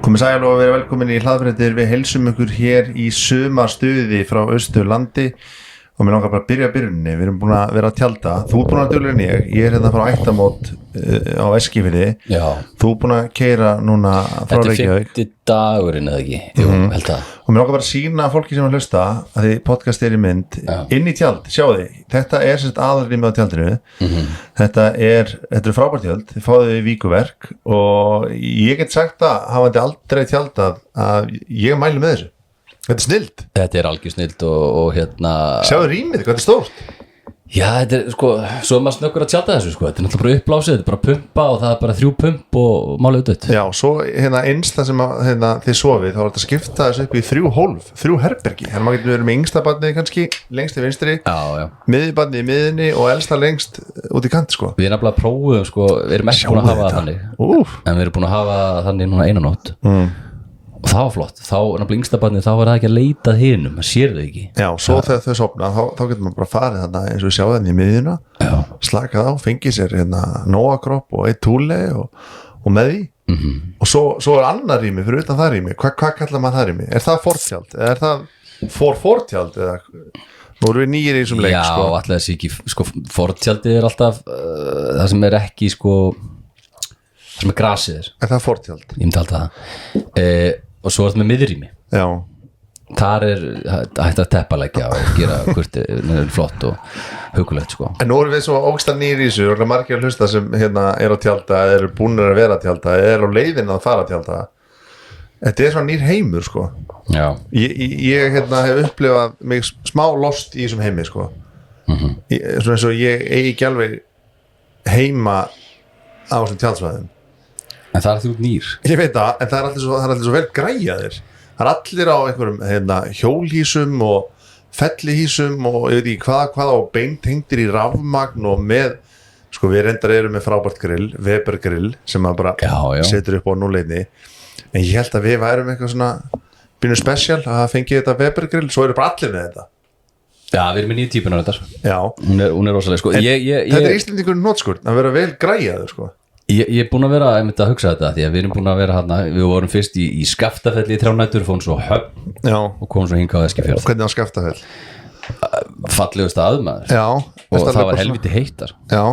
Komið sæl og verið velkomin í hlaðfréttir. Við heilsum ykkur hér í sumarstuði frá Austurlandi og mér langar bara að byrja byrjunni. Við erum búin að vera að tjalda. Þú ert búin að duglega en ég er hérna frá ættamót á Eskifirði. Já. Þú ert búin að keyra núna frá Reykjavík. Þetta er 50 dagurinn eða ekki? Jú, held það. Og mér langar bara að sína fólki sem að hlusta að því podcast er í mynd inn í tjald, sjáu þið. Þetta er sérst aðalrými á tjaldinu. Þetta eru frábært tjald. Þið fáðu þið víkuverk og ég get sagt að hafandi aldrei tjaldað að ég mæli með þessu. Þetta er snilt. Þetta er algjör snilt og hérna... Sjáðu rýmið, hvað er stórt? Já, þetta er sko, svo maður snöggur að tjálta þessu sko. Þetta er náttúrulega bara uppblásið, þetta er bara pumpa og það er bara 3 pump og málið út. Já, svo hérna einst það sem að, þið sofið, þá er þetta að skipta þessu upp í 3 hólf, 3 herbergi. Þannig að maður getur verið með yngsta barnið kannski, lengst í vinstri, miðjubarnið í miðinni og elsta lengst út í kant sko. Við erum nefnilega prófuðum sko, við erum ekki búin að hafa það þannig. En við erum búin að hafa þannig núna eina nótt. Og það var flott, þá náttúrulega yngsta barnið, þá var það ekki að leita hinum, það sér þau ekki. Já, svo þegar þau sofna, þá getur maður bara farið þarna eins og við sjáum þarna í miðjuna, slakað á, fengið sér hérna nóakropp og eitt túle og með því. Og svo er annar rými, fyrir utan það rými, hvað kallar maður það rými? Er það fortjald? Er það fortjald? Eða, nú erum við nýjir í þessum leik, sko. Já, alltaf þessi ekki, sko, fortjaldi er alltaf það sem er ekki, sko, það sem er grasið Er það fortjald? Ég myndi alltaf það. Og svo er þetta með miðrými. Já. Þar er hægt að teppalækja og gera flott og hugulegt sko. En nú erum við svo ógsta nýr í þessu og margir að hlusta sem hérna er á tjalda eru búnir að vera að tjalda, er á leiðin að fara að tjalda. Þetta er svona nýr heimur sko. Já. Ég hérna hef upplifað mig smá lost í þessum heimi sko. Svona eins og ég eigi ekki alveg heima á þessum tjaldsvæðum. En það er því út nýr. Ég veit það, en það er allir svo vel græjaðir. Það er allir á einhverjum hjólhísum og fellihísum og ég veit ekki hvað og beintengdir í rafmagn og með, sko við reyndar erum með frábært grill, Weber grill sem maður bara setur upp á núleitni. En ég held að við værum eitthvað svona bínu spesial að fengi þetta Weber grill, svo eru bara allir með þetta. Já, við erum með 9 típunar þetta. Já. Hún er rosalega, sko. Þetta er Íslendingurinn nótskurt, að vera vel græjaður, sko. Ég er búin að vera að hugsa þetta því að við erum búin að vera hérna, við vorum fyrst í Skaftafelli í 3 nætur, fórum svo Höfn og komum svo hingað á Eskifjörð. Og hvernig á Skaftafell? Fallegust aðmaður. Já. Og það var helviti heitar. Já.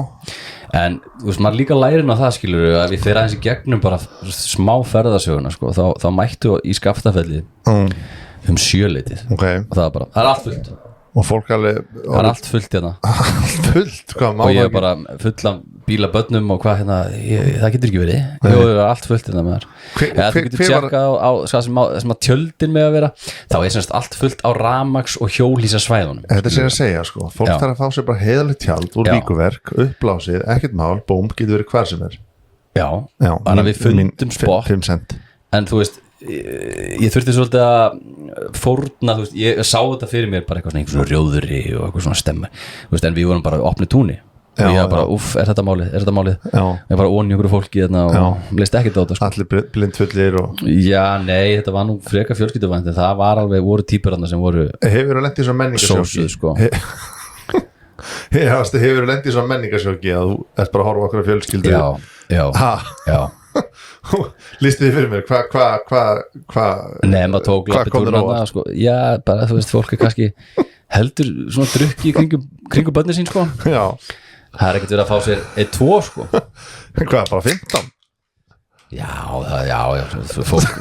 En þú veist, maður líka lærin á það skilur að við fyrir aðeins í gegnum bara smá ferðasöguna sko, þá mættu í Skaftafelli 7-leitið. Okay. Og það er bara, það er allt fullt. Og fólk alveg það er allt fullt hérna fullt, hvað má og ég er bara fulla bílabönnum og hvað hérna það getur ekki verið það er allt fullt hérna með þar þú getur tjekka á sem að tjöldin með að vera þá er semst allt fullt á rafmagns og hjólhýsa svæðunum þetta er sér að segja sko fólk þarf að fá sér bara heiðalegt tjald úr víkuverk uppblásið, ekkert mál, búm, getur verið hvar sem er þannig að við fundum spott en þú veist ég þurfti svolítið að fórna, þú veist, ég sá þetta fyrir mér bara eitthvað svona rjóðri og eitthvað svona stemmi veist, en við vorum bara opnið túni og ég var bara, er þetta málið ég bara onni okkur fólki og leist ekkert á þetta sko. Allir blindfullir og... Já, nei, þetta var nú freka fjölskylduvænt en það var alveg, voru típur þarna sem voru Hefur þú lent í svona menningarsjóki sko. Hefur þú lent í svona menningarsjóki að þú ert bara að horfa okkur á fjölskyldu Já Lýstu því fyrir mér hvað Nei, maður tók lappitúrna sko. Já, bara þú veist, fólk er kannski heldur svona drukki kringum börnin sín sko. Já. Það er ekkert verið að fá sér 1-2 sko. Hvað, bara 15? Já,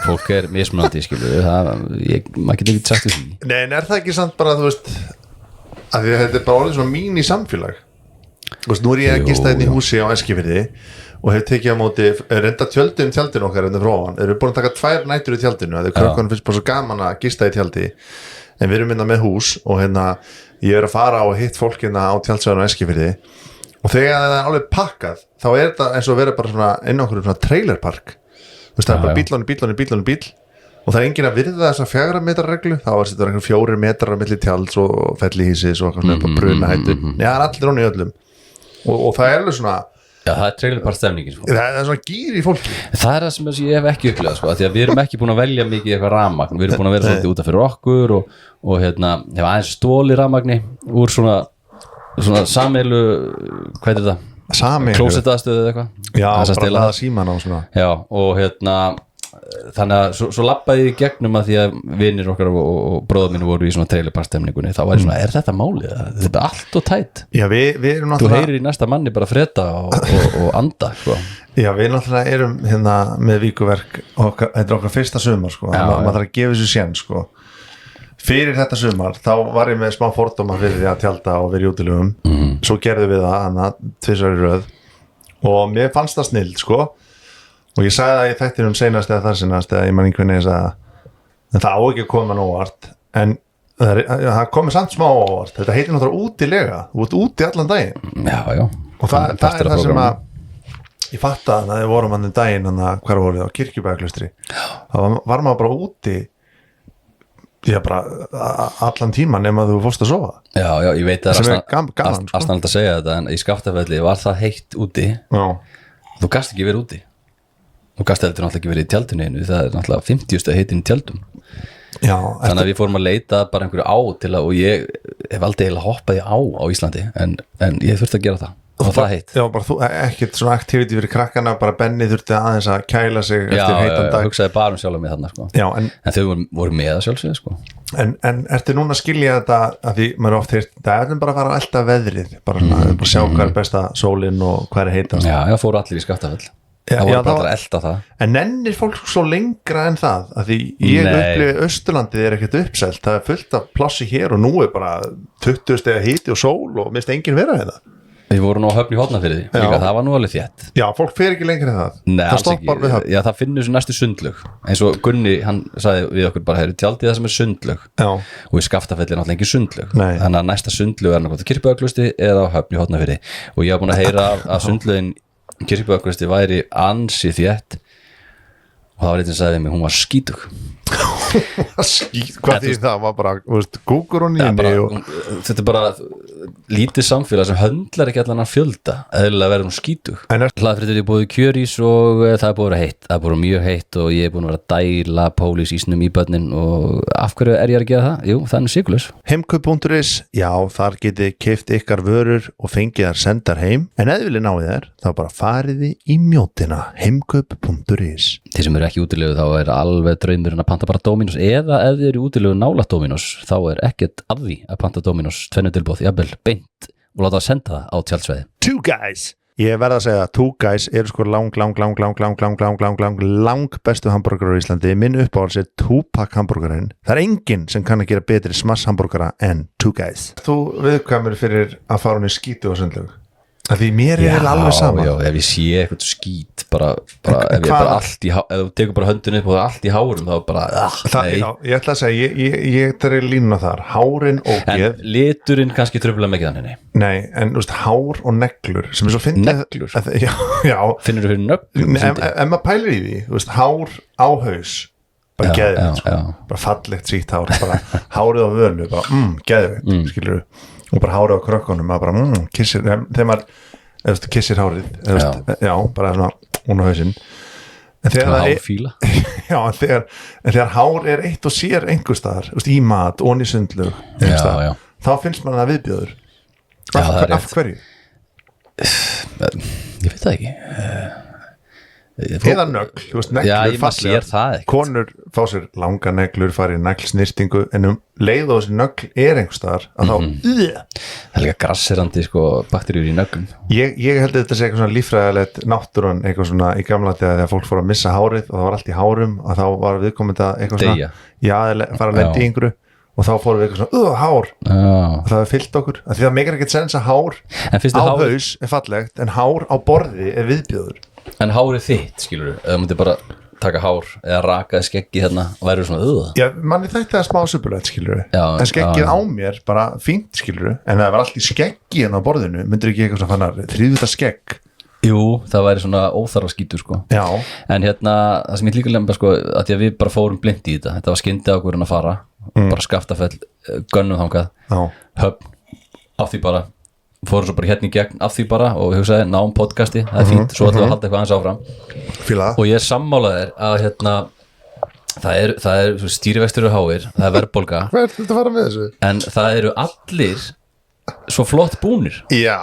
fólk er mismunandi skilu, maður getur ekki sagt því. Nei, en er það ekki samt bara, þú veist að því að þetta er bara orðið svona mín í samfélag Þú veist, nú er ég að gista hérna í húsi á Eskifirði og hef tekið á móti reynda tjaldinu okkar hérna frá hann erum við búin að taka 2 nætur í tjaldinu þegar krökkunum finnst bara svo gaman að gista í tjaldi en við erum hérna með hús og hérna ég er að fara og hitt fólk hérna á tjaldsvæðinu á Eskifirði og þegar það er alveg pakkað þá er þetta eins og vera bara svona inn á okkur svona trailerpark þú veist það er bara bíl og það er enginn að virða þessa 4 metra reglu þá er þetta einhver 4 metrar á milli tjalds og fellihísis og eitthvað svona brunahættu já það er allir onni í öllum og það er alveg svona Já, það er trailerpark stemningin sko. Það er svona gýr í fólki Það er það sem ég hef ekki upplifað sko, því að við erum ekki búin að velja mikið eitthvað rafmagn við erum búin að vera svolítið út af fyrir okkur og hérna, hef aðeins stóli rafmagni úr svona sameilu hvað er þetta? Sameilu? Klósettaðstöðu eða eitthvað Já, bara laða síman á svona Já, og hérna þannig að svo labbaði ég í gegnum að því að vinir okkar og bróður mínu voru í svona trailerparkstemningunni, þá var ég svona, þetta málið? Þetta allt og tætt. Já, við erum náttúrulega... Þú heyrir í næsta manni bara freda og anda, sko. Já, við náttúrulega erum hérna með víkuverk, þetta er okkar fyrsta sumar, sko. Maður þarf að gefa þessu sén, sko. Fyrir þetta sumar, þá var ég með smá fordóma fyrir því að tjalda og vera í útilugum. Svo gerðum við það, þannig að 2 í röð. Og mér fannst það snill, sko. Og ég sagði það í þættinum seinast eða þar seinast eða ég man einhvern veginn að það á ekki að koma óvart en það komið samt smá óvart. Þetta heitir náttúrulega útilega, þú ert úti allan daginn. Já. Og það er það sem að ég fatt að við vorum hann daginn hvar voruð á Kirkjubæjarklaustri. Það var maður bara úti bara allan tíman nema þú fórst að sofa. Já, ég veit að það er aðstæðanlegt að segja þetta en í Skaftafelli var það heitt úti. Já. Þú gast ekki verið úti. Þú gast heldur náttúrulega ekki verið í tjaldinu einu, það er náttúrulega 50 heitin í tjaldum. Já, þannig að við fórum að leita bara einhverju á til að, og ég hef aldrei heila hoppað í á Íslandi en ég þurfti að gera það og það heitt. Já, bara þú, ekkert svona activity fyrir krakkana, bara Benni þurfti aðeins að kæla sig eftir heitan dag. Já, hugsaði bara sjálf mig þarna, sko. Já, en þau voru með að sjálfsögðu, sko. En ertu núna að skilja þetta að því maður oft heyrt, það er bara að fara alltaf veðrið, bara sjá hvað er besta sólin og hvað er heitast. Já, fóru allir í Skaftafell. Það voru bara að elda það. En nennir fólk svo lengra en það að því ég upplifi Austurlandið er ekkert uppselt, það er fullt af plássi hér og nú er bara 20 stiga hiti og sól og minnst enginn vera hérna. Við vorum á Höfn í Hornafirði, líka það var nú alveg þétt. Já, fólk fer ekki lengra en það. Nei, það stoppar við Höfn. Já, það finnur svo næstu sundlög eins og Gunni, hann sagði við okkur bara tjaldið það sem er sundlög. Já. Og í Skaftafelli er náttúrulega ekki sundlög. Nei. Þannig að næsta sundlög er náttúrulega Kirkjubæjarklaustri eða á Höfn í Hornafirði og ég var búin að heyra að sundlögin Kirkjubæjarklaustri væri ansi þétt og það var eitthvað sem sagði mig, hún var skítug. Hvað því það var bara gúkur og nýni þetta er bara lítið samfélag sem höndlar ekki allan að fjölda eðlilega verður hún skítug. Hlaðfréttir er búið kjörís og það er búið að heitt, það er búið mjög heitt og ég er búin að vera að dæla pólísísnum í börnin og af hverju er ég að gera það? Jú, það er sykurlaus. Heimkaup.is, já, þar getið keypt ykkar vörur og fengið þær sendar heim en ef þið viljið náið þær, þá bara fariði í mjótina. Heimkaup.is. Þeir sem eru ekki útilegu þá er alveg draumurinn að panta bara Dominos eða ef þið eru útilegu nálægt Dominos þá er ekkert að því að panta Dominos 2 tilboð, jafnvel beint og láta að senda það á tjaldsvæði. Two Guys. Ég verð að segja að Two Guys eru sko lang bestu hambúrgarar í Íslandi. Minn uppáhalds er Tupac hambúrgarinn. Það er enginn sem kann að gera betri smass hambúrgara en Two Guys. Þú viðkvæmur fyrir að fara hún í skítu og sundlög. Því mér er alveg saman. Já, ef ég sé eitthvað skít bara ef ég bara allt í ef þú tekur bara höndun upp og það er allt í hárum þá bara, nei. Já, ég ætla að segja, ég tek línuna þar, hárin og geð. En liturinn kannski trufla mikið þannig. Nei, en þú veist, hár og neglur sem er svo fyndið. Neglur? Já. Finnur þú fyrir nöglum? Ef maður pælir í því, þú veist, hár á haus, bara geðveikt, sko. Bara fallegt sítt hár, bara hárið á völu, bara geðveikt, skilur þú. Og bara hárið á krökkunum að bara kissir, þegar maður kissir hárið já, bara svona hún á hausinn en þegar þegar hár er eitt og sér einhver staðar, í mat, onni sundlug þá finnst mann það viðbjóður af hverju? Ég veit það ekki eða nögl, þú veist, neglur fallegar konur fá sér langa neglur fara í neglsnýrtingu en leið og þessi nögl er einhver staðar að þá það er líka grasserandi bakteríur í nöglum. Ég held að þetta sé eitthvað svona líffræðilegt náttúran eitthvað svona í gamla tíða þegar fólk fór að missa hárið og það var allt í hárum og þá var viðkomandi eitthvað svona fara að lendi í einhverju og þá fórum við eitthvað svona hár og það er fyllt okkur því það meikar ekkert sens að hár á haus er fallegt en hár á borði er viðbjóður. En hárið þitt, skilur þú, eða mútið bara taka hár eða rakaði skeggi hérna og væri svona Já, manni þetta er smá supulegt, skilur þú en skeggið á mér, bara fínt, skilur þú en það var allt í skeggi hérna á borðinu myndir ekki eitthvað svona fannar, þrýðuta skegg Jú, það væri svona óþarfa skítur, sko Já. En hérna, það sem ég líka lemba, sko að því að við bara fórum blind í þetta var skyndið okkur að fara bara Skaftafell, gönnum þangað Höfn, á því bara fórum svo bara hérna í gegn af því bara og við hugsaði náum podcasti, það er fínt svo ætlum við að halda eitthvað aðeins áfram Fíla. Og ég er sammálaðir að hérna það er stýrivextir og háir, það er verðbólga Hvað er þetta að fara með þessu? En það eru allir svo flott búnir Já,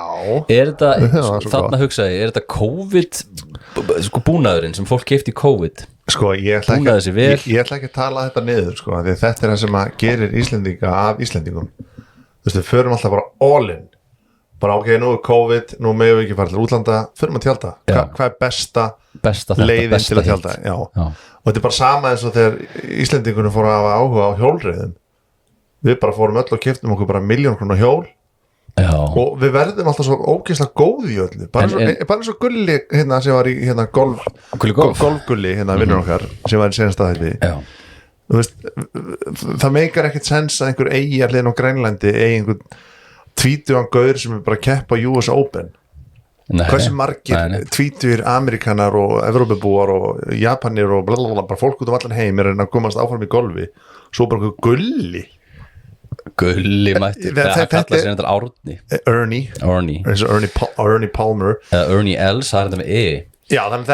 er þetta, svo þarna hugsaði er þetta COVID sko búnaðurinn sem fólk keypti í COVID sko ég ætla búnaði sig vel ég ætla ekki að tala þetta niður sko, því þetta er það sem að gerir Íslendinga af Íslendingum. Þú veist, við förum alltaf bara all in, bara ok, nú er COVID, nú megum við ekki fara til útlanda, förum að tjálta. Hvað er besta leiðin til að tjálta? Já. Og þetta er bara sama eins og þegar Íslendingunum fóru að hafa áhuga á hjólreiðum. Við bara fórum öll og keyptum okkur bara 1.000.000 króna hjól. Já. Og við verðum alltaf svo ógeðslega góð í öllu, bara eins og Gulli hérna sem var í hérna golfgulli hérna vinnur okkar sem var í senasta þetta. Þú veist, það meikar ekkert sens að einhver eigi að hliðin á Grænlandi eigi einhvern tvítugan gaur sem er bara að keppa US Open. Hversu margir tvítur Amerikanar og Evrópubúar og Japanir og blablabla, bara fólk út allan heim er að komast áfram í golfi, svo bara Gulli mættir, það kallar sér þetta Árni Ernie Palmer Ernie Els, það er þetta með Já, þannig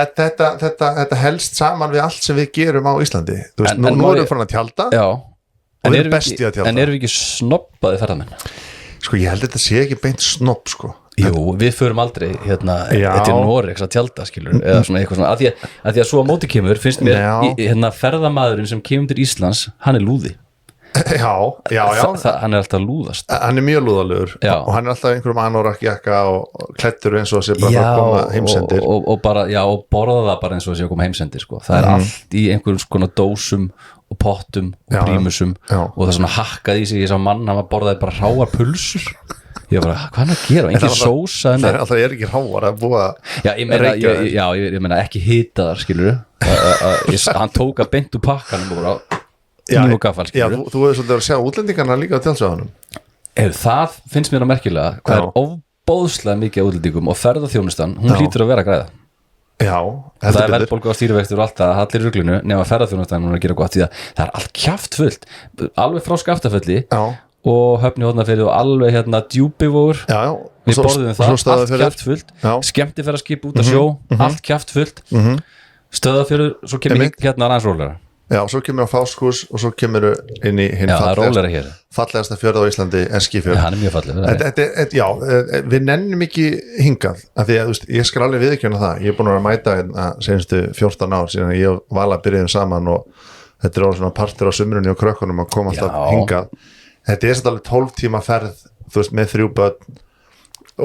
þetta helst saman við allt sem við gerum á Íslandi. Þú veist, nú erum við farin að tjalda og við erum besti að tjalda. En erum við ekki snobbaði ferðamenn? Sko, ég held þetta sé ekki beint snobb, sko. Jú, við förum aldrei hérna til Noregs að tjalda, skilur, eða svona eitthvað svona, að því að svo á móti kemur, finnst mér hérna ferðamaðurinn sem kemur til Íslands, hann er lúði. Já. Hann er alltaf lúðast. Hann er mjög lúðalegur og hann er alltaf einhverjum anorakjakka og klæddur eins og sé bara að koma heimsendir og bara, og borða það bara eins og sé að koma heimsendir, sko. Það er allt í einhverjum svona dósum og pottum og prímusum og það er svona hakkað í sig, ég sá mann, hann borðaði bara hráar pulsur. Ég bara, hvað er hann að gera? Engin sósa. Það er alltaf ekki hráar að búa ég meina ekki hitaðar, skilur hann tók að beint úr pakkanum og bara Gaffal, þú hefur svolítið að sjá útlendingarna líka á tjálsöðunum. Það finnst mér merkilega hvað er ofbóðslega mikið á útlendingum og ferðaþjónustan, hún hlýtur að vera að græða. Já, það er verðbólgu á stýrivextur og allt það, allir ruglunu nema ferðaþjónustan hún er að gera gott því að það er allt kjaftfullt, alveg frá Skaftafelli og Höfni Hornafirði og alveg hérna Djúpivogur, við borðum það, allt kjaftfullt, skemmtiferðaskip út að sjó, allt kjaftfullt, Stöðvarfjörður, svo kemur hérna aðeins rólega. Já, svo kemur á Fáskhús og svo kemur inn í hinn fallegasta fjörð á Íslandi, Eskifjörð. Hann er mjög falleg. Já, við nennum ekki hingað, af því að þú veist, ég skal alveg viðurkenna það. Ég er búin að mæta seinustu 14 ár síðan ég og Vala byrjuðum saman og þetta er alveg svona partur á sumrunni og krökkunum að koma alltaf hingað. Þetta er alveg 12 tíma ferð, þú veist, með 3 börn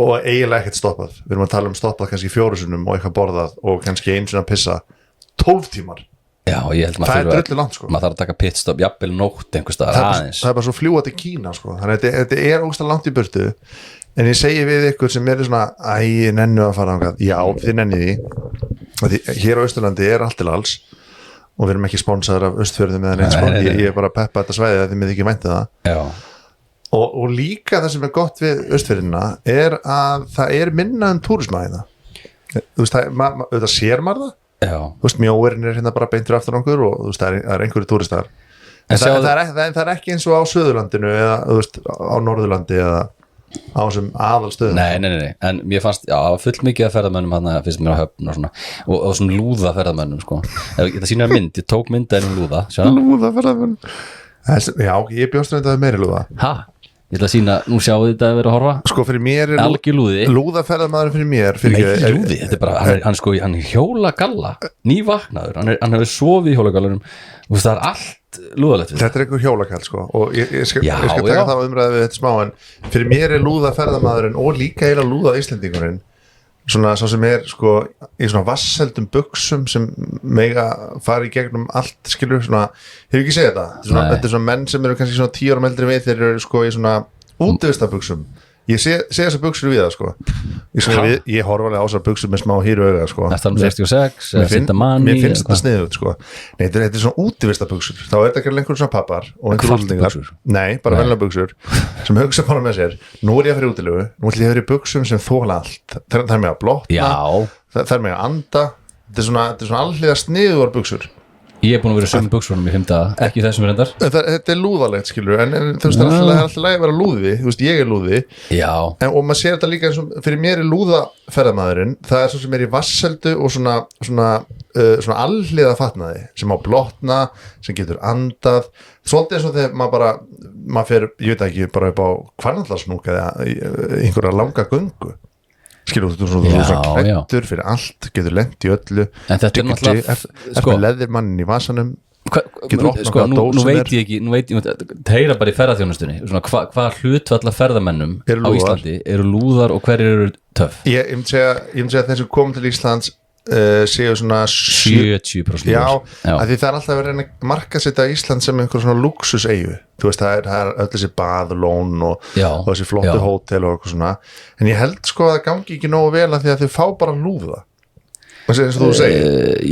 og eiginlega ekkert stoppað. Við erum að tala stoppað kannski 4 sinnum og eitthvað borðað og kannski einu sinni að pissa. 12 tímar. Já, ég held það er drullu langt, sko. Maður þarf að taka pitstop, jafnvel nótt einhvers staðar aðeins. Það er bara svo fljúga til Kína, sko. Þannig að þetta er ógeðslega langt í burtu. En ég segi við ykkur sem er svona, nennu að fara þangað. Já, þið nennið því. Hér á Austurlandi er allt til alls og við erum ekki sponsaður af Austfjörðum eða neitt, sko. Ég er bara að peppa þetta svæði að þið með ekki vænti það. Já. Og líka það sem er gott við Austfjörðina er að það er minna túrisma hérna. Þú veist, auðvitað sér maður það. Þú veist, mjóirinn er hérna bara beintur aftur okkur og þú veist, það er einhverju túristar en það er ekki eins og á Suðurlandinu eða, þú veist, á Norðurlandi eða á þessum aðalstöðum. Nei, en mér fannst, fullt mikið af ferðamönnum hann finnst mér á Höfn og svona og svona lúða ferðamönnum, sko. Það sýnir mynd, ég tók mynd en lúða. Lúða ferðamönnum. Já, ég bjóst að það er meiri lúða. Ég ætla að sína, nú sjáu þetta að vera að horfa. Sko, fyrir mér er lúðaferðamaður fyrir mér. Lúði, þetta er bara, hann er hjólagalla, nývaknaður, hann hefur sofið í hjólagallanum og það er allt lúðalegt við. Þetta er einhver hjólagall, sko, og ég skal taka það umræði við þetta smá, en fyrir mér er lúðaferðamaðurinn og líka heila lúða Íslendingurinn, svona svo sem er, sko, í svona vasseldum buxum sem mega fara í gegnum allt, skilur, svona, hefur ekki segið þetta? Þetta er svona menn sem eru kannski svona 10 árum eldri við, þeir eru, sko, í svona útivistarbuxum. Ég sé þessar buxur við það, sko. Ég horf alveg á þessar buxur með smá hýru auga, sko. Það er 66, mér finnst þetta sniðugt, sko. Nei, þetta er svona útivistarbuxur. Þá er þetta ekki einhverjum svona pappar og einhverjum útlendingar. Nei, bara venjulegar buxur sem hugsa bara með sér. Nú er ég að fyrir útilegu, nú ætlum ég að vera í buxum sem þola allt. Það er með að blotna, það er með að anda. Þetta er svona alliða sniðugar buxur. Ég búin að vera sömu buxunum í 5 daga, ekki þessum reyndar. Þetta lúðalegt, skilur, en þú veist, það er alltaf lægi að vera lúði, þú veist, ég lúði. Já. Og maður sér þetta líka eins og, fyrir mér lúðaferðamaðurinn, það svo sem í vasseldu og svona alhliða fatnaði, sem á blotna, sem getur andað, svolítið eins og þegar maður fer, ég veit ekki, bara upp á Hvarfdalasnúk eða einhverja langa göngu. Skilur þú svona klættur fyrir allt, getur lent í öllu, en þetta er náttúrulega með leðirmannin í vasanum, getur opnað hvaða dós sem er. Nú veit ég, það heyra bara í ferðaþjónustunni, hvað hlutfalla ferðamennum á Íslandi eru lúðar og hverjir eru töff? Ég myndi segja að þeir sem komum til Íslands séu svona 70%. Já, af því það er alltaf að vera að markaðsetta Ísland sem einhver svona luxuseyju, þú veist, það er öll þessi baðlón og þessi flottu hótel og eitthvað svona, en ég held sko að það gangi ekki nógu vel að því að þau fá bara lúða, eins og þú segir.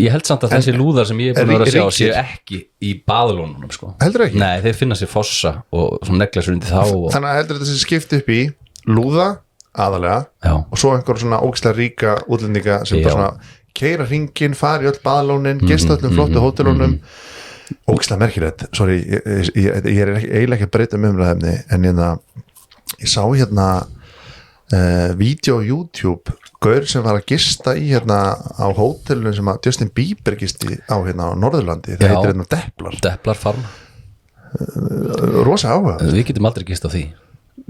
Ég held samt að þessi lúðar sem ég er búin að sjá séu ekki í baðlónunum sko. Heldur ekki? Nei, þeir finna sér fossa og svona negla sér undir þá Þannig að heldur þetta sem skipt upp í lúða aðalega og svo einhver svona ógeðslega ríka útlendinga sem bara svona keyra hringinn, fara í öll baðlónin, gesta öllum flottu hótelunum, ógeðslega merkilegt, sorry, ég er eiginlega ekki að breyta umræðefni, en ég sá vídeo á YouTube, gaur sem var að gista í á hótelunum sem að Justin Bieber gisti á Norðurlandi, það heitir Deplar Farm, rosa áhuga. Við getum aldrei gist á því.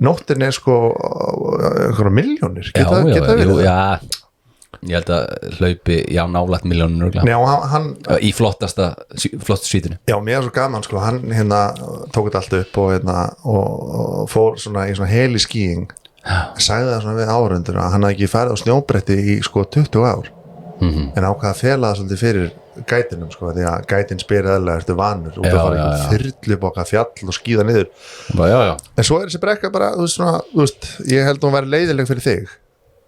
Nóttin er sko einhverja milljónir, geta verið það? Ég held að hlaupi, nálægt milljónir í flottasta svítinu. Já, mér er svo gaman sko, hann tók þetta allt upp og fór svona í svona heli skíing, sagði það svona við áhorfendur að hann hafði ekki farið á snjóbretti í sko 20 ár, en ákvað að fela það svolítið fyrir gætinum sko, því að gætin spyrir eðlilega, ertu vanur út að fara í þyrlu upp á fjall og skíða niður. En svo er þessi brekka bara, þú veist, ég held að hún væri leiðileg fyrir þig,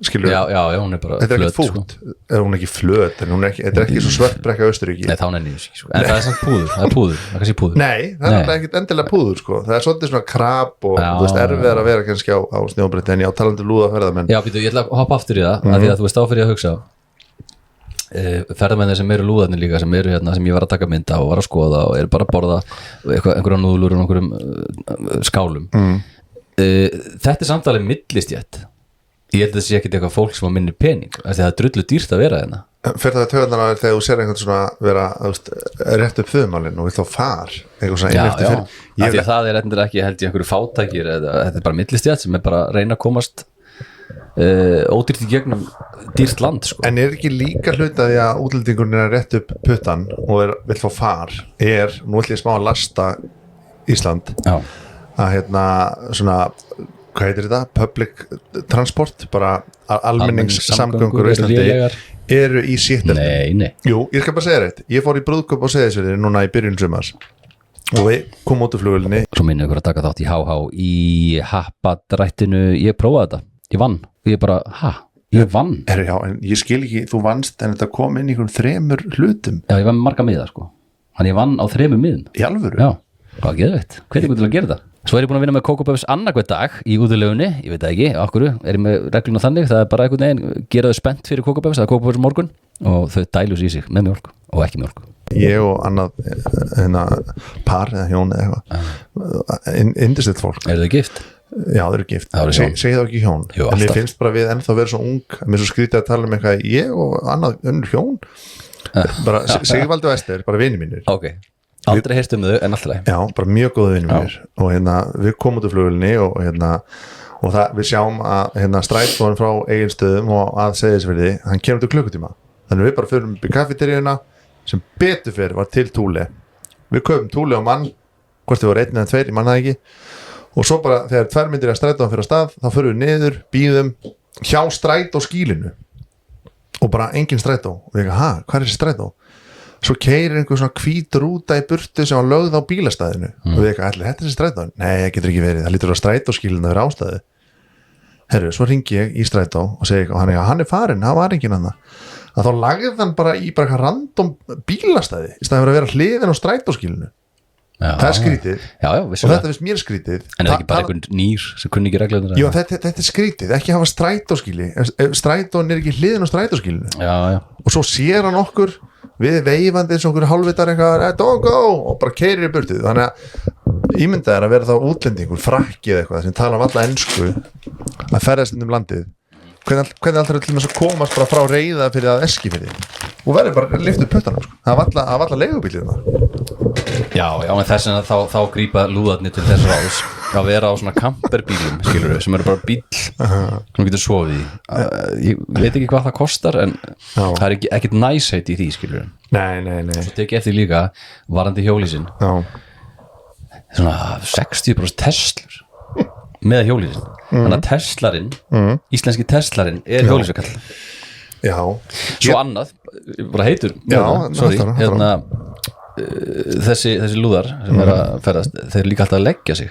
skilur. Já, hún er bara þetta er ekki fútt, hún er ekki flöt, en þetta er ekki svo svört brekka Austurríki. Nei, þá nenni ég sko. En það er samt púður, það er kannski púður. Nei, það er ekki endilega púður sko, það er svolítið svona krab og þú veist, erfiðar að vera kannski á snjóbretti, en já, talandi lúðaferðamenn. Já, ég ætla að hoppa aftur í það, af því að þú veist áfyrir að hugsa ferðamennir sem eru lúðarnir líka, sem eru sem ég var að taka mynda og var að skoða og eru bara að borða einhverja núðlur og einhverjum skálum. Þetta er samtalið millistjætt. Ég held að það sé ekkert eitthvað fólk sem á minni pening, það er drullu dýrt að vera þarna. Fyrir það töðunar þegar þú sér einhvern svona vera rétt upp þumalinn og vill þá far eitthvað svona inneftir fyrir. Af því að það er ekki held ég einhverju fátækir, þetta er bara millistjætt sem er bara að reyna að komast ódýrt í gegnum dýrt land sko. En er ekki líka hluta því að útlendingurinn er að rétt upp puttan og vill fá far, nú ætlum ég smá að lasta Ísland að svona, hvað heitir þetta? Public transport, bara almenningssamgöngur á Íslandi eru í sitteldi. Nei. Jú, ég skal bara segja reitt, ég fór í brúðkaup á Seyðisfirði núna í byrjun sumars og við komum út úr flugvélinni. Svo minnum ykkur að taka þátt í HH í happadrættinu, ég prófaði þetta, ég vann og ég bara, ég vann. Já, en ég skil ekki, þú vannst en þetta kom inn í einhverjum 3 hlutum. Já, ég vann marga miða sko, þannig ég vann á 3 miðum. Í alvöru? Já, hvað geðveitt, hvernig til að gera það? Svo er ég búin að vinna með Coco Puffs annarkvæð dag í útilegunni, ég veit það ekki, okkur er ég með regluna þannig, það er bara einhvern veginn gera þau spennt fyrir Coco Puffs, það er Coco Puffs morgun og þau dælus í sig með mjólk og ekki mjólk. Ég og annað par eða hjón eða eitthvað, indislegt fólk. Eru þau gift? Já, þau eru gift, segið þá ekki hjón. Jú, en mér finnst bara við ennþá vera svo ung, mér svo skrítið að tala um eitthvað, ég og annað önnur hjón, bara Sigvaldi og Ester, bara vinir mínir. Okay. Aldrei heyrst þau en alltaf leið. Já, bara mjög góða vinnum mér og við komum út úr flugvélinni og við sjáum að strætóin frá Egilsstöðum og að Seyðisfirði, hann kemur til klukkutíma, þannig við bara förum upp í kaffiteríuna sem betur fyrir var til Thule, við köpum Thule á mann, hvort þið voru 1 eða 2, ég manna ekki, og svo bara þegar 2 myndir að strætóin fyrir á stað, þá förum við niður, bíðum hjá strætóskýlinu og bara engin strætó og við hvað er þessi strætó? Svo keyrir einhver svona hvít rúta í burtu sem var lögð á bílastæðinu og við þetta er þessi strætó? Nei, það getur ekki verið, það lítur að strætóskýlinu að vera ástæðu. Herru, svo ringi ég í strætó og segi og hann er farinn, það var enginn annað. Að þá lagði hann bara í bara random bílastæði í staðið fyrir að vera hliðin á strætóskýlinu. Það er skrítið og þetta finnst mér skrítið. En er ekki bara einhvern nýr sem kunni ekki reglurnar? Jú, þetta er skrítið, ekki hafa strætóskýli, strætón er ekki hliðin á strætóskýlinu. Og svo sér hann okkur við veifandi eins og einhverju hálfvitar eitthvað, don't go, og bara keyrir í burtið. Þannig að ímyndað að vera þá útlendingur, frakkið eitthvað sem tala alla ensku að ferðast landið. Hvernig alltaf til þess að komast bara frá Reiða fyrir að Eskifirði og verður bara lyft upp puttanum, sko. Það var alla leigubílið Já, en þess að þá grípa lúðarnir til þess ráðs að vera á svona kamperbílum, skilurðu, sem eru bara bíl sem getur sofið í. Ég veit ekki hvað það kostar, en það er ekkert næsheit í því, skilurðu. Nei. Svo tek ég eftir líka varandi hjólísin. Svona 60% Teslur með hjólísin. Þannig að Teslarinn, íslenski Teslarinn hjólísakall. Já. Svo annað, bara heitur þessi lúðar sem er að ferðast, þeir líka alltaf að leggja sig.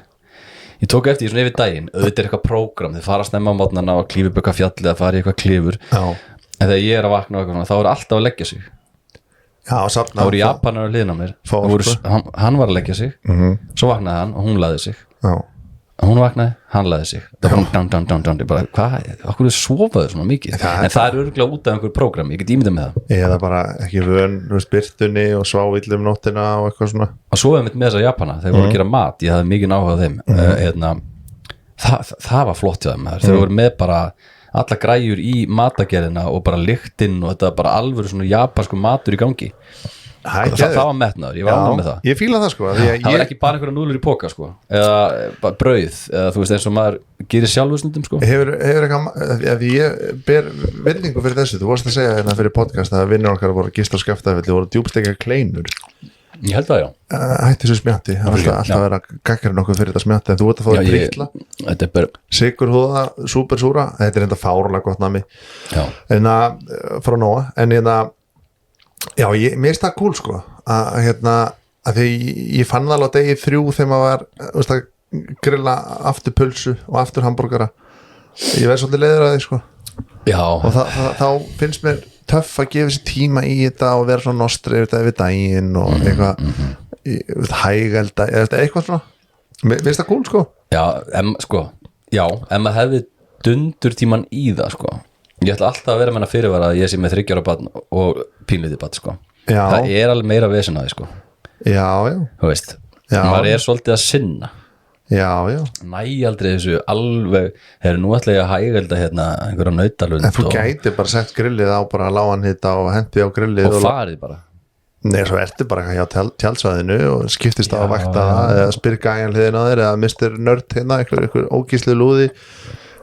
Ég tók eftir því svona yfir daginn, auðvitað eitthvað prógram, þeir fara snemma á mótnana og klífi upp eitthvað fjallið að fara í eitthvað klifur. En þegar ég er að vakna og eitthvað svona, þá er alltaf að leggja sig. Já, safna. Það voru Japanar að hliðina á mér. Hann var að leggja sig, svo vaknaði hann og hún laði sig. Já. Hún vaknaði, hann laði sig. Down. Bara, hvað? Okkur sofaðu svona mikið. En það er örugglega út af einhverju prógram, ég get ímyndað með það. Eða bara ekki vön, birtunni og svávillum nóttina og eitthvað svona. Og svo með þessa Japana, þeir voru að gera mat, ég hafði mikið áhuga á þeim. Það var flott hjá þeim. Þeir voru með bara alla græjur í matagerðina og bara lyktin og þetta bara alvöru svona japansku matur í gangi. Það var metnaður, ég var ánægður með það. Ég fíla það, sko. Það var ekki bara einhverja núðlur í poka, sko, eða brauð, eða þú veist, eins og maður gerir sjálfur stundum, sko. Hefur eitthvað, ef ég ber virðingu fyrir þessu, þú vorst að segja hérna fyrir podcast að vinnur okkar voru gistur og skaftafelli og voru djúpstekja kleinur. Ég held það, já. Hætti þessu smjatti, það er alltaf að vera gaggarinn okkur fyrir þetta smjatti, en þú ert að fá það prikla. Þetta er bara Sigurhúða, súpersúra, þetta er enda fáránlega gott nami. En frá Nóa, en já, mér finnst það cool, sko, að því ég fann það alveg á degi 3 þegar maður var að grilla aftur pulsu og aftur hambúrgara. Ég verð svolítið leiður að því, sko. Já. Og þá finnst mér töff að gefa sér tíma í þetta og vera svona nostri yfir daginn og eitthvað hægelda, eða eitthvað svona. Mér finnst það cool, sko. Já, en maður hefði dundur tíman í það, sko. Ég ætla alltaf að vera með hana fyrirvara að ég sé með 3 ára barn og pínlítið barn, sko. Já. Það er alveg meira vesen að því, sko. Já. Þú veist, maður er svolítið að sinna. Já. Næ aldrei þessu alveg, nú ætla ég að hægelda hérna einhverja nautalund. En þú gæti bara sett grillið á, bara lága hann hitta og hendi á grillið. Og farið bara. Nei, svo ertu bara hjá tjaldsvæðinu og skiptist á að vakta það eða spyrka ægjan hliðin á þér eða mistir nörd hérna, einhver ógíslu lúði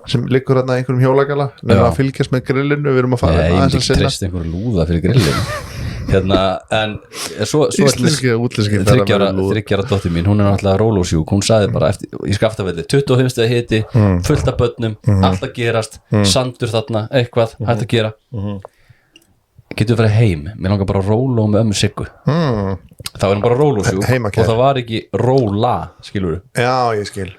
sem liggur hérna einhverjum hjólagala nefnir að fylgjast með grillinu, við erum að fara ég myndi ekki treysta einhverju lúða fyrir grillinu en svo útlenski 3 ára dóttir mín, hún er náttúrulega rólósjúk, hún sagði bara í Skaftafelli 25 stegi hiti, fullt af börnum allt að gerast, sandur þarna eitthvað, hægt að gera getur við farið heim, mér langar bara að róló með ömmu Siggu það var bara rólósjúk og það var ekki róla, skilur þú? Já, ég skil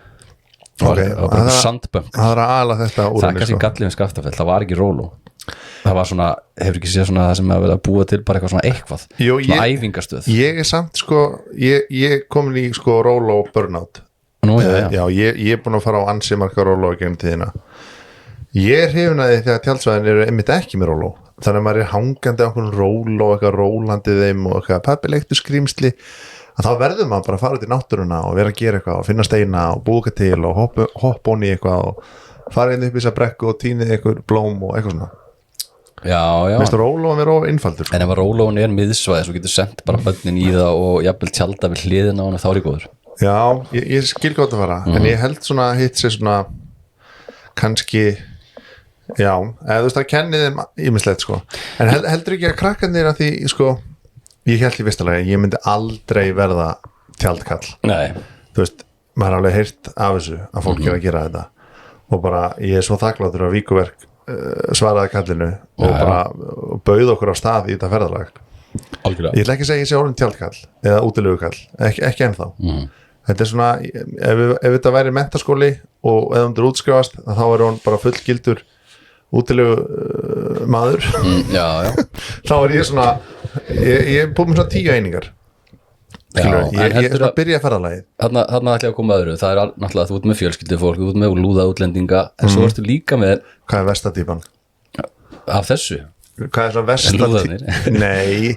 það var bara sandböng það er kannski gallið með Skaftafell, það var ekki róló það var svona, hefur ekki séð svona það sem að vera að búa til bara eitthvað svona æfingastöð ég er samt, sko, ég komin í sko róló burnout já, ég er búin að fara á ansi marga róló í gegnum tíðina ég er hrifnaði þegar tjaldsvæðin eru einmitt ekki með róló þannig að maður er hangandi á einhvern róló eitthvað rólandi þeim og eitthvað pabbileiktu skrýmsli að þá verður maður bara að fara út í náttúruna og vera að gera eitthvað og finna steina og búka til og hoppa onni eitthvað og fara inn upp í þessa brekku og týnið eitthvað blóm og eitthvað svona Já. Minnst rólóan er of einfaldur En ef að rólóan er miðsvæði svo getur sendt bara bönnin í það og jafnvel tjalda við hliðina á hann þá er ég góður Já, ég skil gott að fara en ég held svona hitt sér svona kannski já, eða þú veist að kenni þeim ýmislegt sko en heldur ekki að krakkarnir að því sko ég held í vistalega, ég myndi aldrei verða tjaldkall Nei. Þú veist, maður har alveg heyrt af þessu að fólk er að gera þetta og bara, ég er svo þakkláttur að Víkuverk svaraði kallinu og bara bauð okkur á stað í þetta ferðalag Algjörlega. Ég ætla ekki að segja ég sé orðin tjaldkall eða útilögukall, ekki ennþá þetta er svona, ef þetta væri menntaskóli og ef það útskrifast þá er hún bara fullgildur útilegu maður já. þá er ég svona ég er búin með svona 10 einingar ég er svona að byrja að ferðalagið þarna ætla ég að koma öðru það er náttúrulega þú ert með fjölskyldu fólk þú ert með lúða útlendinga en svo ertu líka með hvað er vestatýpan? af þessu hvað er svona versta nei,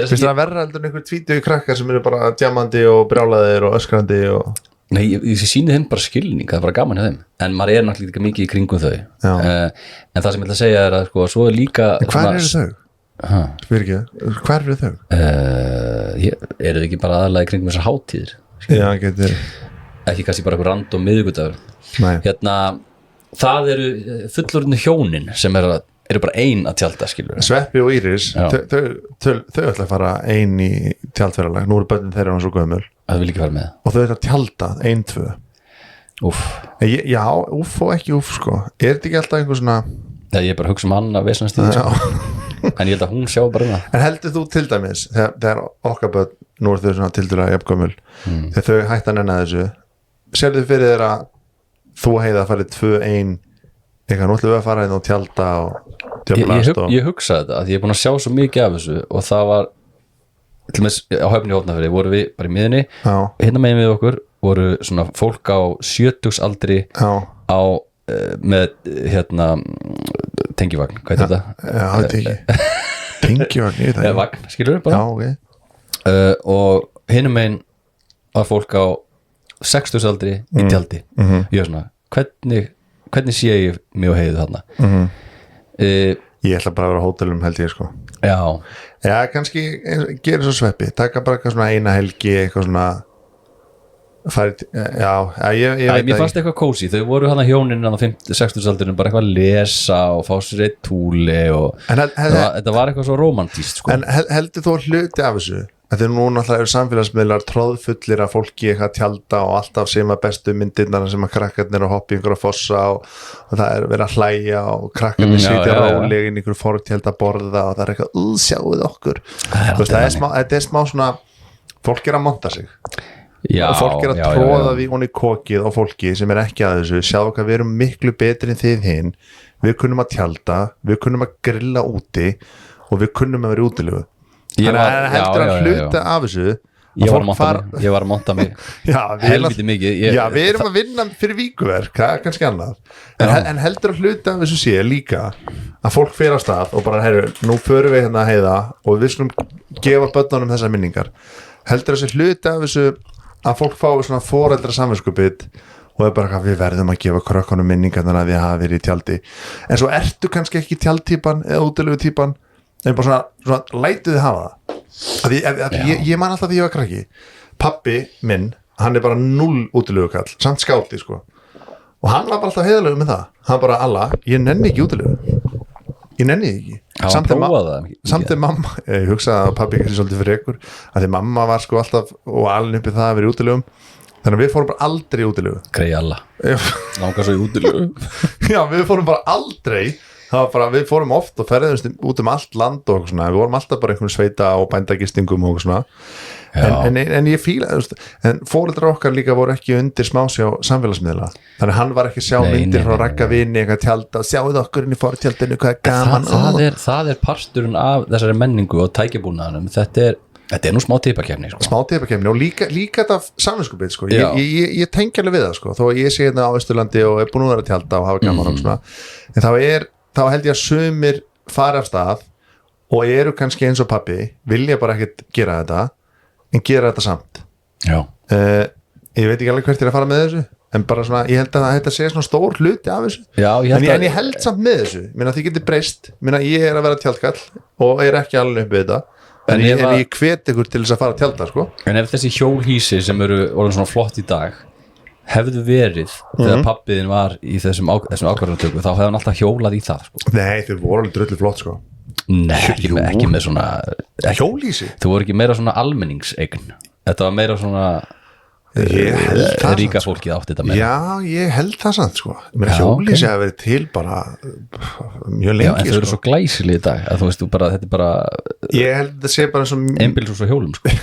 finnst það verra heldur en einhver tvítu í krakkar sem eru bara djamandi og brjálaðir og öskrandi og nei, ég sýni þeim bara skilning, það er bara gaman hjá þeim en maður er náttúrulega mikið í kringum þau en það sem ég ætla að segja er að sko, svo er líka hvað eru þau? Spyr ekki, hvað eru þau? Eru þau ekki bara aðalega í kringum þessar hátíðir? Já, getur ekki kannski bara eitthvað random miðvikudagur hérna, það eru fullorðinu hjónin sem eru bara ein að tjalda skilur Sveppi og Íris, þau ætla að fara ein í tjaldferðalag nú eru börnin þeirra svo gömul það vil ekki fara með og þau ætla að tjalda, 1-2 já, úff og ekki úff sko, er þetta ekki alltaf einhver svona ég er bara að hugsa hann að vesenast í sko. en ég held að hún sjá bara það en heldur þú til dæmis, þegar okkar börn nú eru þau svona tildurlega jafngömmul þegar þau hætta að nenna þessu sérðu þau fyrir þér að þú heiða að fara 2-1 eitthvað nú ætlum við að fara inn og tjalda og ég hugsaði þetta að ég er búin að sjá svo mikið af þessu og það var til og með á Höfni í Hornafirði voru við bara í miðunni hérna megin við okkur voru svona fólk á 70-aldri með hérna tengivagn, hvað er þetta? Já, þetta ekki tengivagn, ég veit það vagn, skilur bara og hinum megin var fólk á 60-aldri í tjaldi ég er svona, hvernig sé ég mig og heiðu þarna ég ætla bara að vera á hótelum held ég sko já, kannski gera svo Sveppi taka bara eitthvað svona eina helgi eitthvað svona mér fannst eitthvað kósi þau voru hana hjónin á 60-aldurinn bara eitthvað að lesa og fá sér eitt túli og þetta var eitthvað svo romantíst sko. En heldur þú hluti af þessu að þeir nú náttúrulega eru samfélagsmiðlar tróðfullir af fólki eitthvað að tjalda og alltaf sem að bestu myndirnar sem að krakkarnir að hoppa í einhverja fossa og það er verið að hlæja og krakkarnir sitja rálega inn í einhverju fortjald að borða og það er eitthvað sjáuð okkur þetta er smá svona fólk er að monta sig og fólk er að tróða því honi kokið á fólki sem er ekki að þessu sjáðu hvað við erum miklu betri en þið hinn við kunnum að tjalda, við kunnum að grilla úti og við kunnum að vera útilegu þannig að heldur að hluta af þessu ég var að monta mig helviti mikið við erum að vinna fyrir víkuverk það er kannski annað en heldur að hluta af þessu sé líka að fólk fer á stað og bara nú förum við hérna að heiða og við skulum gefa börnunum þessar minningar heldur þessi hluta af þessu að fólk fái svona foreldra samvinskupið og það er bara við verðum að gefa krökkunum minningar þannig að við hafa verið í tjaldi en svo ertu kannski ekki tjaldtýpan eða útilegu týpan en bara svona lætuði hafa það ég man alltaf því ég var krakki pappi minn, hann er bara 0 útilegu kall, samt skáti sko og hann var bara alltaf heiðalegu með það hann bara alla, ég nenni ekki útilegu ég nenni ekki samt þegar mamma, ég hugsaði að pappi ekki svolítið fyrir ykkur að því mamma var sko alltaf og alveg uppið það að vera í útilegum þannig að við fórum bara aldrei í útilegu greið alla, langar svo í útilegu já, við fórum bara aldrei það var bara, við fórum oft og ferðumst út allt land og svona, við vorum alltaf bara einhvern sveita og bændagistingum og svona en ég fíla, en fóreldrar okkar líka voru ekki undir smásjá samfélagsmiðla þannig hann var ekki sjá myndir frá raggavini eitthvað tjálta, sjáuð okkur inn í fortjaldinu hvað er gaman það er parturinn af þessari menningu og tækjabúnaðanum þetta er nú smá tipakefni sko. Smá tipakefni og líka þetta samvinskupið sko. Ég tengi alveg við það sko. Þó ég sé hérna á Austurlandi og er búin að vera að tjalda og hafa gaman og svona en þá held ég að sumir fara af stað og eru kannski eins og pappi vilja bara ekkert gera þetta en gera þetta samt ég veit ekki alveg hvert er að fara með þessu en bara svona, ég held að þetta sé svona stór hluti af þessu en ég held samt með þessu þið getur breyst, ég er að vera tjaldkall og er ekki alveg upp við þetta en ég hvet ykkur til þess að fara að tjalda sko. En ef þessi hjólhísi sem eru orðin svona flott í dag hefðu verið þegar pappiðin var í þessum ákvarðanatöku þá hefði hann alltaf hjólað í það sko. Nei, þau voru alveg drullu flott sko. Nei, ekki með svona hjólhísi? Þau voru ekki meira svona almenningseign þetta var meira svona ríka fólkið átti þetta meira ég held það samt sko. Hjólhísi hafi verið til bara mjög lengi en þau eru svo glæsileg í dag að þú veist, þetta er bara ég held að sé bara einbýlis og hjólum sko. er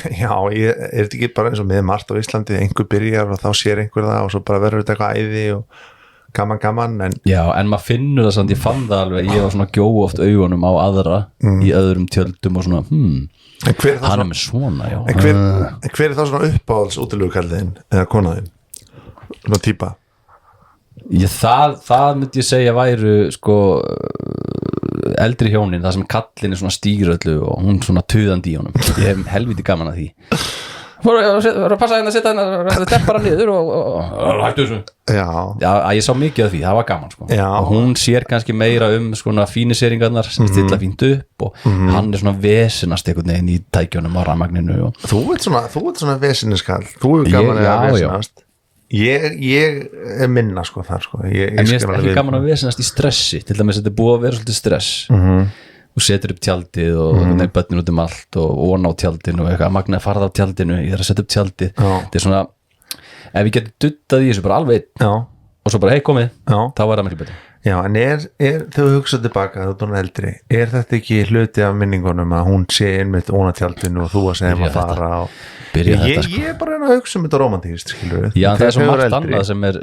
þetta ekki bara eins og með margt á Íslandi einhver byrjar og þá sér einhver það og svo bara verður þetta eitthvað æði og gaman en maður finnur það samt, ég fann það alveg ég var svona gjóð oft augunum á aðra í öðrum tjöldum og svona hann er með svona en hver er þá svona uppáhalds útilegukalliðin eða konaðin svona típa? Það myndi ég segja væru sko eldri hjónin það sem kallin svona stýr öllu og hún svona tuðandi í honum ég hef helviti gaman að því fór að passa að setja hennar stepp bara niður og hættu þessu já, ég sá mikið af því, það var gaman sko. Og hún sér kannski meira svona fíniseringarnar sem stilla fínt upp og hann svona vesinast einhvern veginn í tækjunum á rafmagninu og... Þú ert svona vesiniskall þú er gaman að vesinast ég er minna sko þar sko. En mér er ekki gaman að vesinast í stressi til dæmis þetta er búið að vera svolítið stress og setur upp tjaldið og börnin út allt og von á tjaldinu og eitthvað magna að fara á tjaldinu, ég þarf að setja upp tjaldið þetta er svona, ef ég geti duttað í þessu bara alveg og svo bara hei komið, þá var það miklu betur Já, en þegar þú hugsaðu tilbaka þú tónu eldri, þetta ekki hluti af minningunum að hún sé einmitt óna tjaldinu og þú að segja að fara og ég er bara að hugsa þetta romantíkist skilur við. Já, það er svo margt annað sem er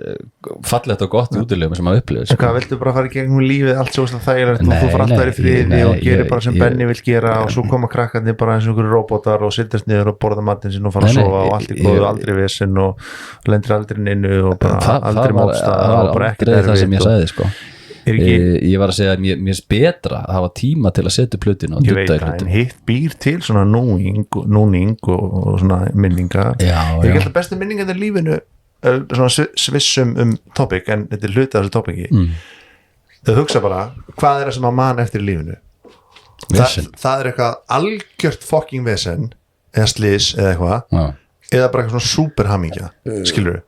fallegt og gott í útilegum sem maður upplifir. Hvað, viltu bara fara í gegnum lífið allt svo þægilegt og þú fara alltaf í friði og gerir bara sem Benni vill gera og svo koma krakkarnir bara eins og einhverju róbótar og sittast niður og borða matinn sinn og fara að sofa og allt í góðu aldrei vesen og lendir aldrei innu og bara aldrei mótstað og bara ekkert erfitt ég var að segja að mér er betra að hafa tíma til að setja plötinu og dutta í hlutum. En hitt býr til svona núning og svona minningar ég held að bestu minningar í lífinu svona svissum topic en þetta er hluti af þessu topiki þau hugsa bara hvað er það sem að man eftir í lífinu það er eitthvað algjört fucking vesen eða slís eða eitthvað eða bara eitthvað svona superhamingja skilur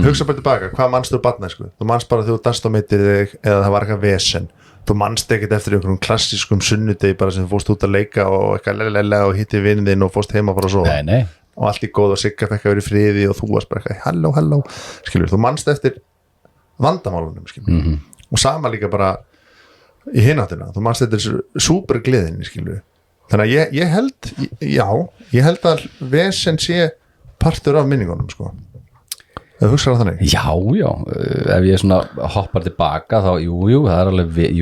hugsa bara tilbaka, hvað manstu úr barnæsku þú manst bara þegar þú danst á mittir þig eða það var eitthvað vesen, þú manst ekkert eftir einhverjum klassískum sunnudegi bara sem þú fórst út að leika og eitthvað lelele og hitti vinnin þinn og fórst heima bara svo og allt í góð og Sigga fekk að vera í friði og þú varst bara eitthvað halló skilur, þú manst eftir vandamálunum skilur og sama líka bara í hináttina, þú manst eftir supergleðinni skilur, þannig að ég held að vesen sé partur af minningunum sko Það hugsaðu þannig? Já, ef ég svona hoppar tilbaka þá, það er alveg,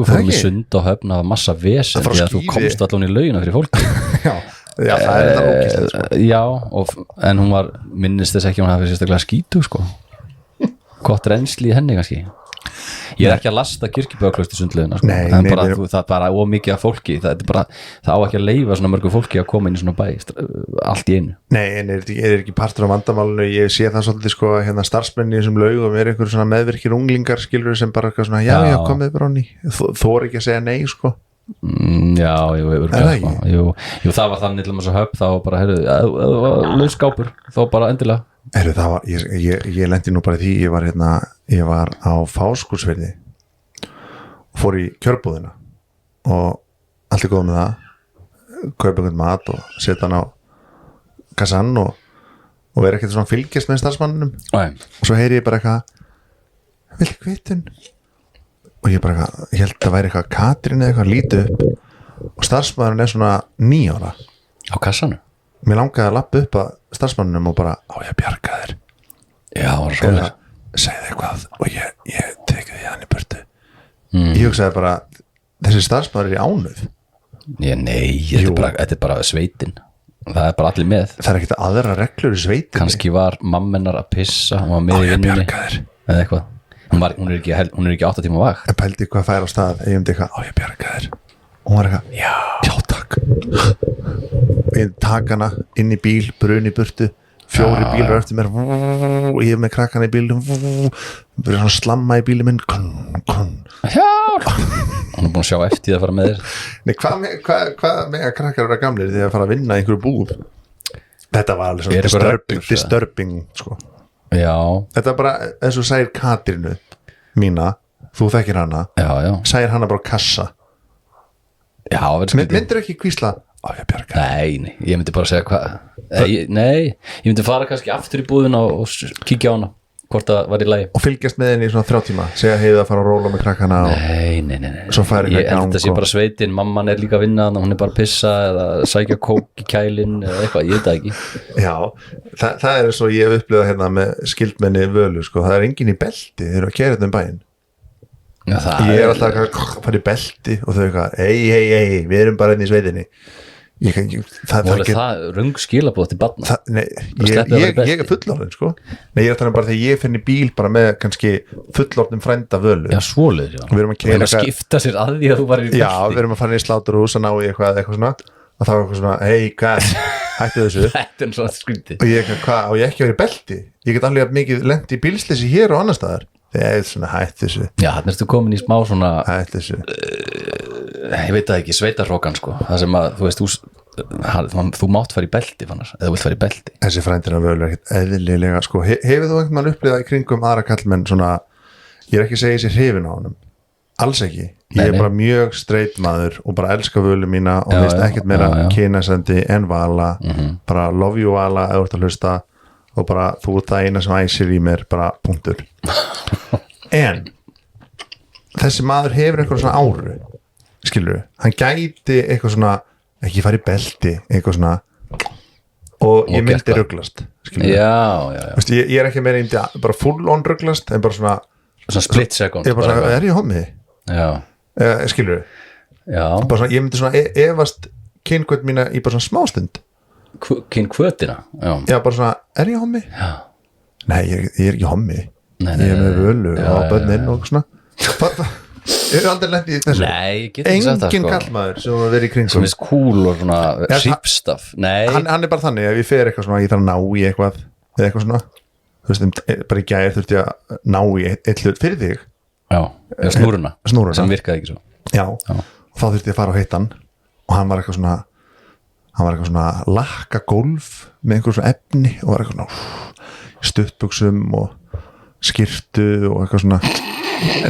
fórum í Sund og Höfn að massa vesen því að þú komst allan í laugina fyrir fólki Já, það er þetta ókist sko. Já, en hún var minnist þess ekki hún hafi sérstaklega skítu sko gott reynsli í henni kannski Ég er ekki að lasta kirkjubæðaklaust í Sundlaugina sko. Það er bara ómikið af fólki það á ekki að leyfa svona mörgu fólki að koma inn í svona bæ allt í einu Nei, en er ekki partur af vandamálinu ég sé það svolítið sko hérna starfsmenni í þessum laugum er einhver svona meðvirkir unglingar skilur sem bara svona já komið bara ný þór ekki að segja nei sko Já, það var þannig til að maður höfn þá bara, lauskápur þá bara endilega ég lendi nú bara því ég var á Fáskursfirði og fór í kjörbúðina og allt er góð með það kaupa einhvern mat og setja hann á kassan og vera ekkert svona fylgjast með starfsmannunum og svo heyri ég bara eitthvað vilja kvitun og ég bara ég held að væri eitthvað Katrín eða eitthvað lítið upp og starfsmannun er svona 9 ára á kassanum mér langaði að lappa upp að starfsmannunum og bara á ég að bjarga þér eða segði eitthvað og ég tekið því hann í burtu ég hugsaði bara þessi starfsmann er í ánöð þetta er bara sveitin það er bara allir með það er ekkert aðra reglur í sveitin kannski var mammenar að pissa hún var með í vinnunni eða eitthvað hún er ekki 8 tíma vakt en pældi hvað fær á stað ég eitthvað á ég að bjarga þér og hún var eitthvað já takk ég taka hana inn í bíl brun í burtu 4 bílar eftir mér og ég með krakkana í bílum byrja svona slamma í bílum minn hjálp hann er búin að sjá eftir að fara með þér Nei, hvað með að krakkar vera gamlir þegar að fara að vinna í einhverju búum þetta var alveg svona disturbing sko. Já þetta er bara eins og segir Katrínu mína, þú þekkir hana segir hana bara kassa myndir ekki hvísla Nei, ég myndi bara segja hvað ég myndi fara kannski aftur í búðina og kíkja á hana hvort það var í lagi og fylgjast með henni í svona 3 tíma segja heiði að fara að róla með krakkana Nei svo færi ég held að sé bara sveitin mamman er líka að vinna hún er bara að pissa eða sækja kók í kælin eða eitthvað, ég veit það ekki Já, það er svo ég hef upplifað hérna með skildmenni völu sko, það er engin í belti þeir eru að kæra þetta um bæinn ég er alltaf að fara í belti og þau eitthvað, ei, við erum bara inn í sveitinni það röng skilabóð til barna ég fullorðin sko. Nei, ég bara þegar ég finn í bíl bara með kannski fullorðin frænda völu já, svoleiðis, já. Við erum að skipta sér að því að þú var í já, við erum að fara í sláturhús að ná í eitthvað svona og þá er eitthvað svona, hei, hvað hættu þessu þetta er svona skrýndi og ég ekki verið í belti ég get alveg mikið lent í bílsleysi hér og annar staðar þegar ég er svona, hættu þessu já, þannig ertu komin í smá svona hættu þessu ég veit það ekki, sveitarhrókan sko það sem að, þú veist, þú mátt fara í belti fannars, eða þú vilt fara í belti þessi frændir af völu er ekkert eðlilega sko, hefur þú einhvern mann upplifað í kringum aðra kallmenn svona, ég er ekki að segja þessi hrifin á honum, alls ekki ég er bara mjög straight maður og bara elska völu mína og minnst ekkert meira kynasendi en Vala bara love you Vala, eða þú ert að hlusta og bara þú ert það eina sem æsir í mér bara punktur en þessi maður hefur eitthvað svona áru skilur, hann gæti eitthvað svona ekki fara í belti, eitthvað svona og ég myndi ruglast skilur, já. Ég er ekki meira ímdi bara full on ruglast en bara svona split second ég bara svona, er ég hommi? Skilur bara svona, ég myndi svona efast kynkvöld mína í bara svona smástund kynkvöldina? Já, bara svona, er ég hommi? Já. Nei, ég er ekki hommi ég er með völu og börnin og svona ég er aldrei lent í þessu nei, ég get ekki sagt það engin kallmaður sem var verið í kringum sem er cool og svona hrípstaf hann er bara þannig ef ég fer eitthvað svona ég þarf að ná í eitthvað eða eitthvað svona þú veist, bara í gær þurfti ég að ná í eitt hlut fyrir þig já, snúruna sem virkaði ekki svo já. Og þá þurfti ég að fara á heitan og hann var eitthvað svona lakka gólf með einhver svona efni og var eitthvað svona stuttbuxum og skyrtu og eitthvað svona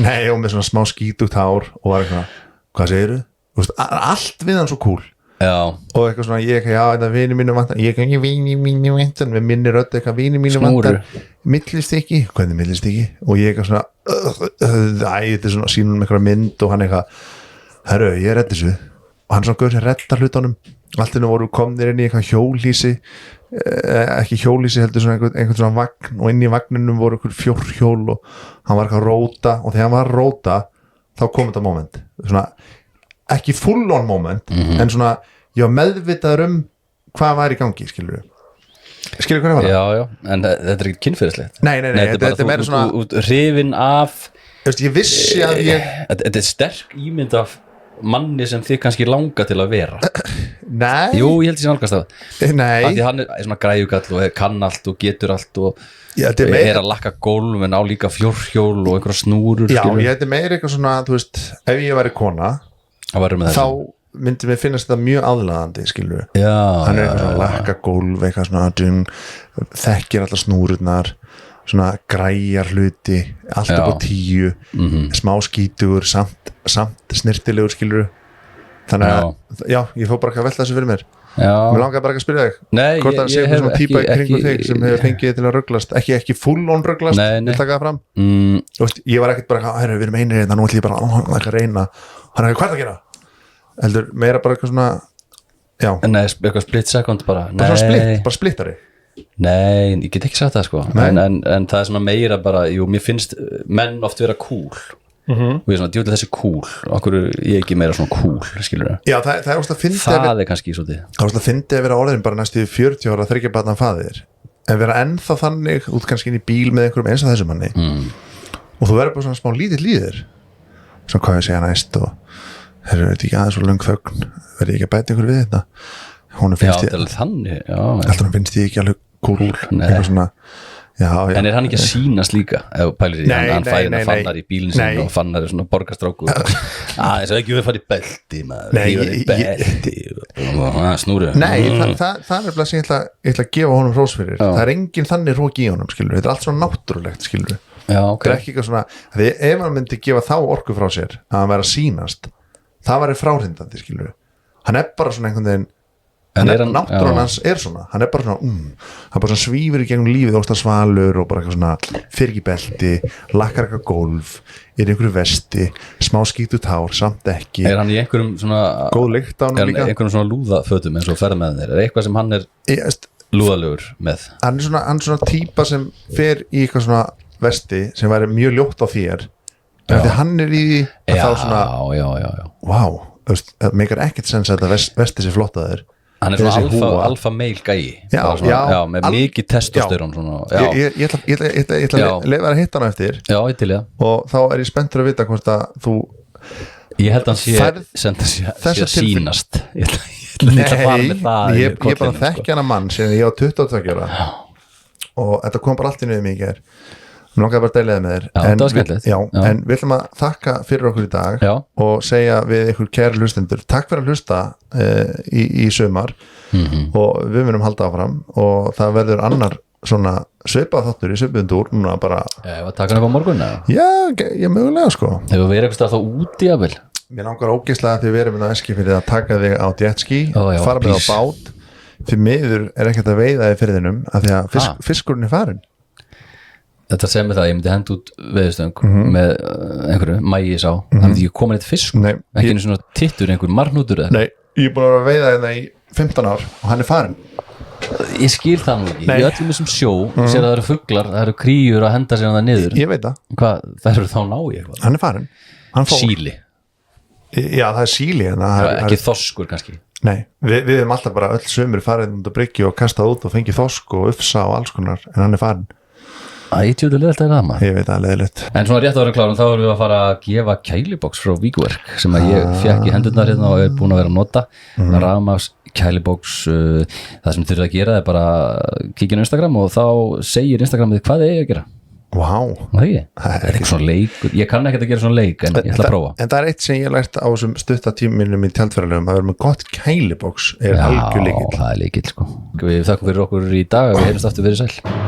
nei, og með svona smá skítugt hár og var eitthvað, hvað segirðu? Allt við hann svo cool og eitthvað svona, þetta er vini mínu vantar ég kan ekki vini mínu vantar við minni rödd eitthvað vini mínu vantar millist ekki, hvernig millist ekki og ég eitthvað svona þetta er svona sínum með eitthvað mynd og hann eitthvað herru, ég reddi þessu og hann svona gauð sem reddar hlutunum allt innan voru komnir inn í eitthvað hjólhísi ekki hjólhísi heldur svona einhvern svona vagn og inn í vagninum voru einhver 4 hjól og hann var eitthvað að róta og þegar hann var að róta þá kom þetta moment svona, ekki full on moment en svona, ég var meðvitaður hvað var í gangi, skilur hvað var það? Já, en þetta er ekki kynferðislegt nei, þetta er meira svona út hrifin af ég vissi að þetta er sterk ímynd af manni sem þið kannski langa til að vera nei jú, ég held því sem algast það nei því hann er svona græjugall og kann allt og getur allt og er að lakka gólf en á líka 4 hjól og einhverja snúrur já, ég þetta er meira eitthvað svona, þú veist ef ég væri kona þá myndi mér finnast þetta mjög aðlaðandi skilur hann er eitthvað svona lakka gólf eitthvað svona þekkir allar snúrurnar svona græjar hluti allt upp á 10 smá skítugur samt snirtilegur skilur þannig að, ég fór bara að velta þessu fyrir mér mér langaði bara ekki að spyrja þig hvort það sé svona típa í kringu þig sem hefur fengið til að rugglast ekki full on rugglast vil taka það fram ég var ekkert bara, við erum einir hérna nú ætlum ég bara að reyna hann er ekki hvað að gera heldur meira bara eitthvað svona nei, eitthvað split second bara bara splittari nei, ég get ekki sagt það sko en það er svona meira bara, mér finnst menn oft vera cool og ég er svona, djúlega þessi cool okkur ég ekki meira svona cool, skilur það er óslega fyndið það er kannski svolítið það er óslega fyndið að vera orðin bara næstu 40 ára þriggja barna faðir en vera ennþá þannig út kannski inn í bíl með einhverjum eins og þessum manni og þú verður bara svona smá lítill líður svona hvað ég segja næst og þetta ekki aðeins svo löng þögn verður ég ekki að bæta ykkur við þetta hún finnst ég ekki alveg cool eitthvað svona en er hann ekki að sýnast líka ef pælir í hann fæðin að fannar í bílinn sin og fannar er svona borgastráku þess að ekki við farið í belti snúru það er bara sem ég ætla að gefa honum hrós fyrir það er engin þannig rók í honum skilur þetta er allt svona náttúrulegt skilur það er ekki eitthvað svona því ef hann myndi gefa þá orku frá sér að hann væri að sýnast það væri fráhrindandi skilur hann er bara svona einhvern veginn náttúran hans er svona hann er bara svona hann bara svona svífur í gegnum lífið óstar svalur og bara eitthvað svona fyrir ekki belti, lakkar eitthvað gólf er í einhverju vesti, smá skítut hár samt ekki er hann í einhverjum svona góð lykt á hann líka einhverjum svona lúðafötum eins og ferðameðinir er eitthvað sem hann er lúðalegur með hann er svona típa sem fer í eitthvað svona vesti sem væri mjög ljótt á þér en því hann er í þá svona já wow, það meikar ekkert sens að þetta vesti sér flott að þér Hann er svona alfa meil gæi með mikið testosterón ég ætla að leifa að hitta hann eftir og þá er ég spenntur að vita hvort að þú ég held að hann sé að sýnast ég bara þekki hana mann síðan ég á 22 ára og þetta kom bara allt í nöðum ég langaði bara að deila það með þér en við ætlum að þakka fyrir okkur í dag og segja við ykkur kæri hlustendur takk fyrir að hlusta í sumar og við munum halda áfram og það verður annar svona svipað þáttur í svipuðum núna bara takk hann upp á morgun ég mögulega sko hefur verið eitthvað þá úti að vel mér langar ógeðslega að þið verið með Eskifirði að taka þig á jetski fara með á bát fyrir miður er ekkert að veiða þig fyrir þinnum af því að fiskurinn er farin þetta sem er það, ég myndi henda út veðustöng með einhverju, mægi sá það myndi ekki koma neitt fisk ekki einu svona tittur, einhver marnútur nei, ég er búin að veiða þetta í 15 ár og hann er farin ég skil það nú ekki, í öllum þessum sjó sér að það eru fuglar, það eru kríur að henda sér hann það niður ég veit það það eru þá ná í eitthvað hann er farin síli já, það er síli ekki þorskur kannski nei, við erum alltaf bara öll sömur farið út að bryggju og kastað út og fengið þorsk og ufsa og alls konar en hann er farin Ætjóðu leðilt að það maður ég veit að leðilegt en svona rétt að vera klárum þá erum við að fara að gefa kæliboks frá Víkverk sem að ég fekk í hendurnar hérna og er búin að vera að nota rafmags kæliboks það sem þurfið að gera er bara kíkja á Instagram og þá segir Instagramið hvað þið eigi að gera það er eitthvað svona leik ég kann ekki að gera svona leik en ég ætla að prófa en það er eitt sem ég lært á þessum stuttatíminum í tjaldferðarlegum að vera með gott kæliboks er algjör líkill það er líkill sko við þakkum fyrir okkur í dag og við heyrjumst aftur verið sæl